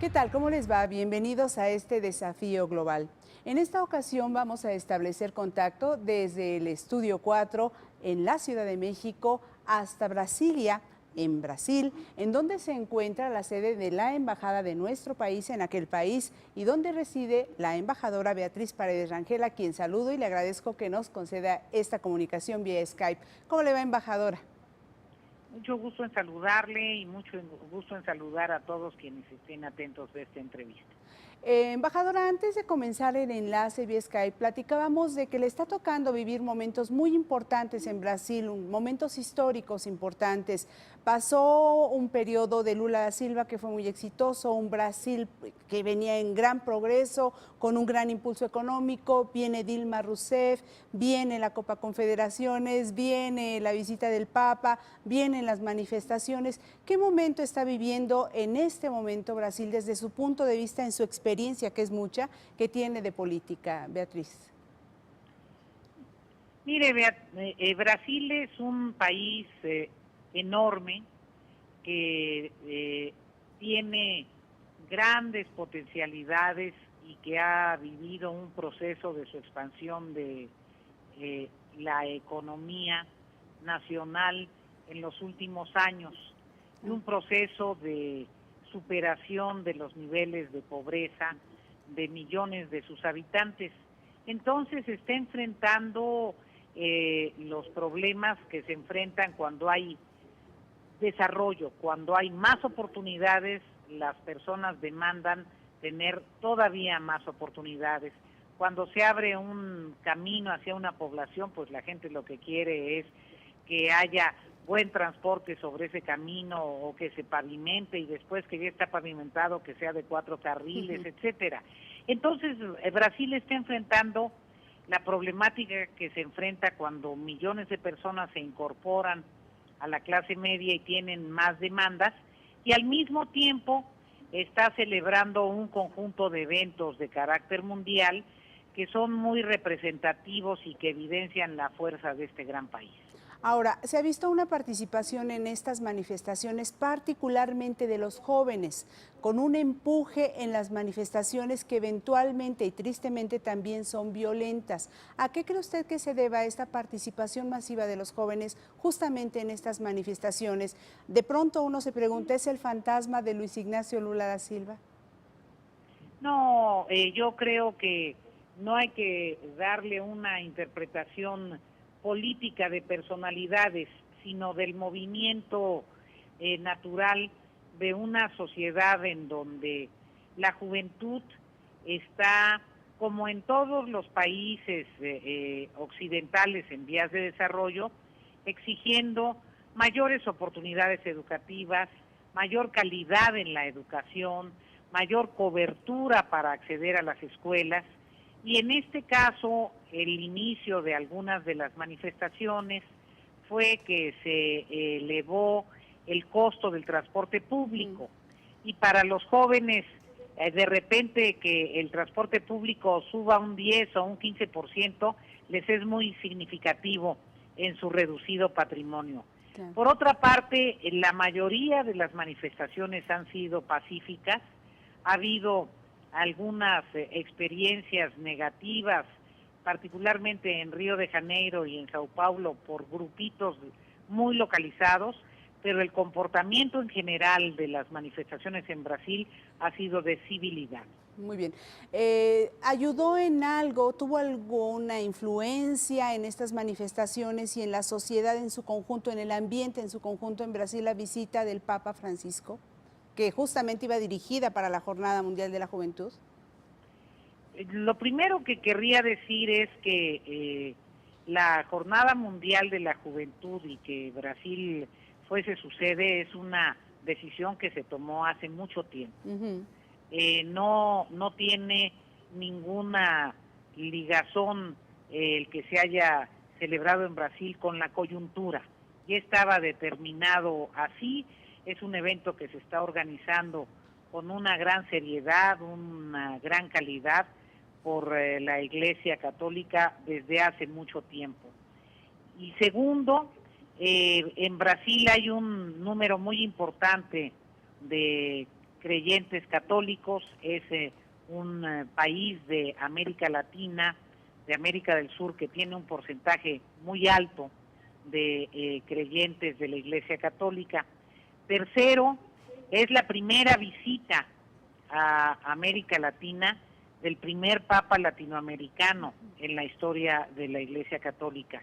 ¿Qué tal? ¿Cómo les va? Bienvenidos a este desafío global. En esta ocasión vamos a establecer contacto desde el Estudio 4 en la Ciudad de México hasta Brasilia, en Brasil, en donde se encuentra la sede de la Embajada de nuestro país en aquel país y donde reside la embajadora Beatriz Paredes Rangel, a quien saludo y le agradezco que nos conceda esta comunicación vía Skype. ¿Cómo le va, embajadora? Mucho gusto en saludarle y mucho gusto en saludar a todos quienes estén atentos de esta entrevista. Embajadora, antes de comenzar el enlace vía Skype, platicábamos de que le está tocando vivir momentos muy importantes en Brasil, momentos históricos importantes. Pasó un periodo de Lula da Silva que fue muy exitoso, un Brasil que venía en gran progreso, con un gran impulso económico, viene Dilma Rousseff, viene la Copa Confederaciones, viene la visita del Papa, vienen las manifestaciones. ¿Qué momento está viviendo en este momento Brasil desde su punto de vista, en su experiencia, que es mucha, que tiene de política, Beatriz? Mire, Brasil es un país enorme que tiene grandes potencialidades y que ha vivido un proceso de su expansión de la economía nacional en los últimos años, y un proceso de superación de los niveles de pobreza de millones de sus habitantes. Entonces está enfrentando los problemas que se enfrentan cuando hay desarrollo, cuando hay más oportunidades, las personas demandan tener todavía más oportunidades. Cuando se abre un camino hacia una población, pues la gente lo que quiere es que haya buen transporte sobre ese camino o que se pavimente, y después que ya está pavimentado que sea de 4 carriles, etcétera. Entonces, Brasil está enfrentando la problemática que se enfrenta cuando millones de personas se incorporan a la clase media y tienen más demandas, y al mismo tiempo está celebrando un conjunto de eventos de carácter mundial que son muy representativos y que evidencian la fuerza de este gran país. Ahora, se ha visto una participación en estas manifestaciones, particularmente de los jóvenes, con un empuje en las manifestaciones que eventualmente y tristemente también son violentas. ¿A qué cree usted que se deba esta participación masiva de los jóvenes justamente en estas manifestaciones? De pronto uno se pregunta, ¿es el fantasma de Luis Ignacio Lula da Silva? No, yo creo que no hay que darle una interpretación política de personalidades, sino del movimiento natural de una sociedad en donde la juventud está, como en todos los países occidentales en vías de desarrollo, exigiendo mayores oportunidades educativas, mayor calidad en la educación, mayor cobertura para acceder a las escuelas. Y en este caso, el inicio de algunas de las manifestaciones fue que se elevó el costo del transporte público. Y para los jóvenes, de repente que el transporte público suba un 10 o un 15%, les es muy significativo en su reducido patrimonio. Claro. Por otra parte, la mayoría de las manifestaciones han sido pacíficas. Ha habido algunas experiencias negativas, particularmente en Río de Janeiro y en Sao Paulo, por grupitos muy localizados, pero el comportamiento en general de las manifestaciones en Brasil ha sido de civilidad. Muy bien. ¿Ayudó en algo, tuvo alguna influencia en estas manifestaciones y en la sociedad en su conjunto, en el ambiente en su conjunto en Brasil, la visita del Papa Francisco, que justamente iba dirigida para la Jornada Mundial de la Juventud? Lo primero que querría decir es que la Jornada Mundial de la Juventud y que Brasil fuese su sede es una decisión que se tomó hace mucho tiempo. No tiene ninguna ligazón el que se haya celebrado en Brasil con la coyuntura. Ya estaba determinado así. Es un evento que se está organizando con una gran seriedad, una gran calidad por la Iglesia Católica desde hace mucho tiempo. Y segundo, en Brasil hay un número muy importante de creyentes católicos, es un país de América Latina, de América del Sur, que tiene un porcentaje muy alto de creyentes de la Iglesia Católica. Tercero, es la primera visita a América Latina del primer papa latinoamericano en la historia de la Iglesia Católica.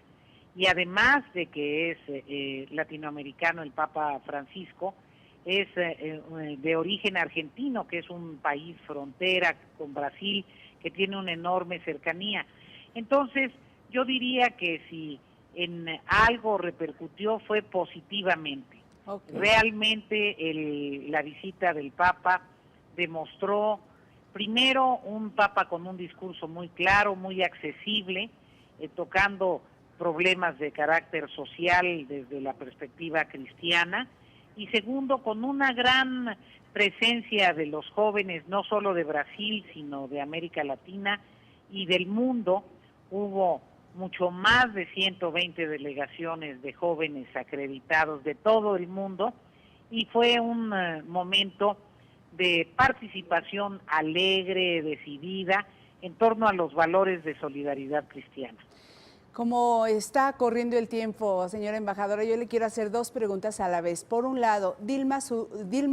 Y además de que es latinoamericano el Papa Francisco, es de origen argentino, que es un país frontera con Brasil, que tiene una enorme cercanía. Entonces, yo diría que si en algo repercutió fue positivamente. Okay. Realmente la visita del Papa demostró, primero, un Papa con un discurso muy claro, muy accesible, tocando problemas de carácter social desde la perspectiva cristiana, y segundo, con una gran presencia de los jóvenes, no solo de Brasil, sino de América Latina y del mundo. Hubo mucho más de 120 delegaciones de jóvenes acreditados de todo el mundo, y fue un momento de participación alegre, decidida, en torno a los valores de solidaridad cristiana. Como está corriendo el tiempo, señora embajadora, yo le quiero hacer dos preguntas a la vez. Por un lado, Dilma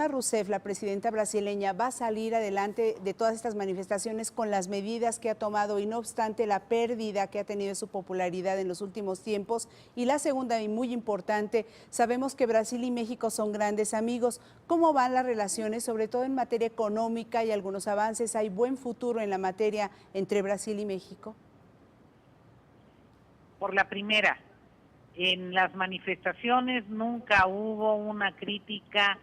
Rousseff, la presidenta brasileña, va a salir adelante de todas estas manifestaciones con las medidas que ha tomado y no obstante la pérdida que ha tenido su popularidad en los últimos tiempos. Y la segunda, y muy importante, sabemos que Brasil y México son grandes amigos. ¿Cómo van las relaciones, sobre todo en materia económica y algunos avances? ¿Hay buen futuro en la materia entre Brasil y México? Por la primera, en las manifestaciones nunca hubo una crítica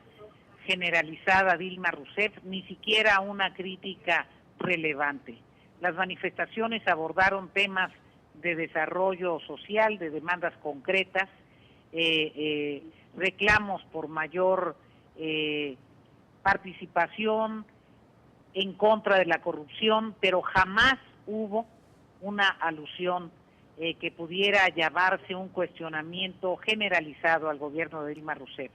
generalizada a Dilma Rousseff, ni siquiera una crítica relevante. Las manifestaciones abordaron temas de desarrollo social, de demandas concretas, reclamos por mayor participación en contra de la corrupción, pero jamás hubo una alusión que pudiera llamarse un cuestionamiento generalizado al gobierno de Dilma Rousseff.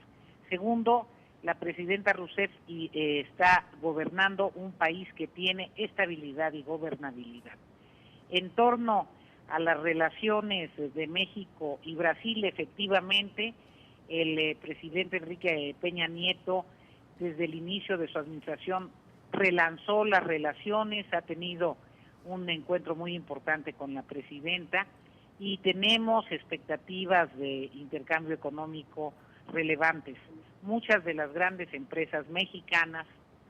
Segundo, la presidenta Rousseff está gobernando un país que tiene estabilidad y gobernabilidad. En torno a las relaciones de México y Brasil, efectivamente, el presidente Enrique Peña Nieto, desde el inicio de su administración, relanzó las relaciones, ha tenido un encuentro muy importante con la presidenta y tenemos expectativas de intercambio económico relevantes. Muchas de las grandes empresas mexicanas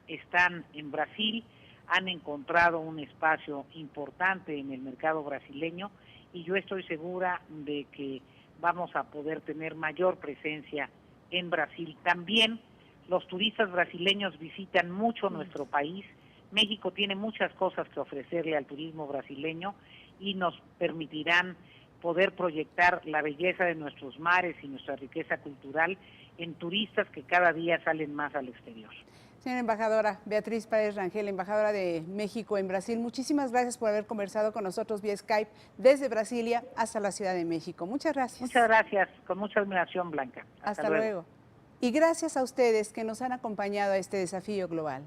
están en Brasil, han encontrado un espacio importante en el mercado brasileño y yo estoy segura de que vamos a poder tener mayor presencia en Brasil. También los turistas brasileños visitan mucho nuestro país. México tiene muchas cosas que ofrecerle al turismo brasileño y nos permitirán poder proyectar la belleza de nuestros mares y nuestra riqueza cultural en turistas que cada día salen más al exterior. Señora embajadora Beatriz Páez Rangel, embajadora de México en Brasil, muchísimas gracias por haber conversado con nosotros vía Skype desde Brasilia hasta la Ciudad de México. Muchas gracias. Muchas gracias, con mucha admiración, Blanca. Hasta luego. Y gracias a ustedes que nos han acompañado a este desafío global.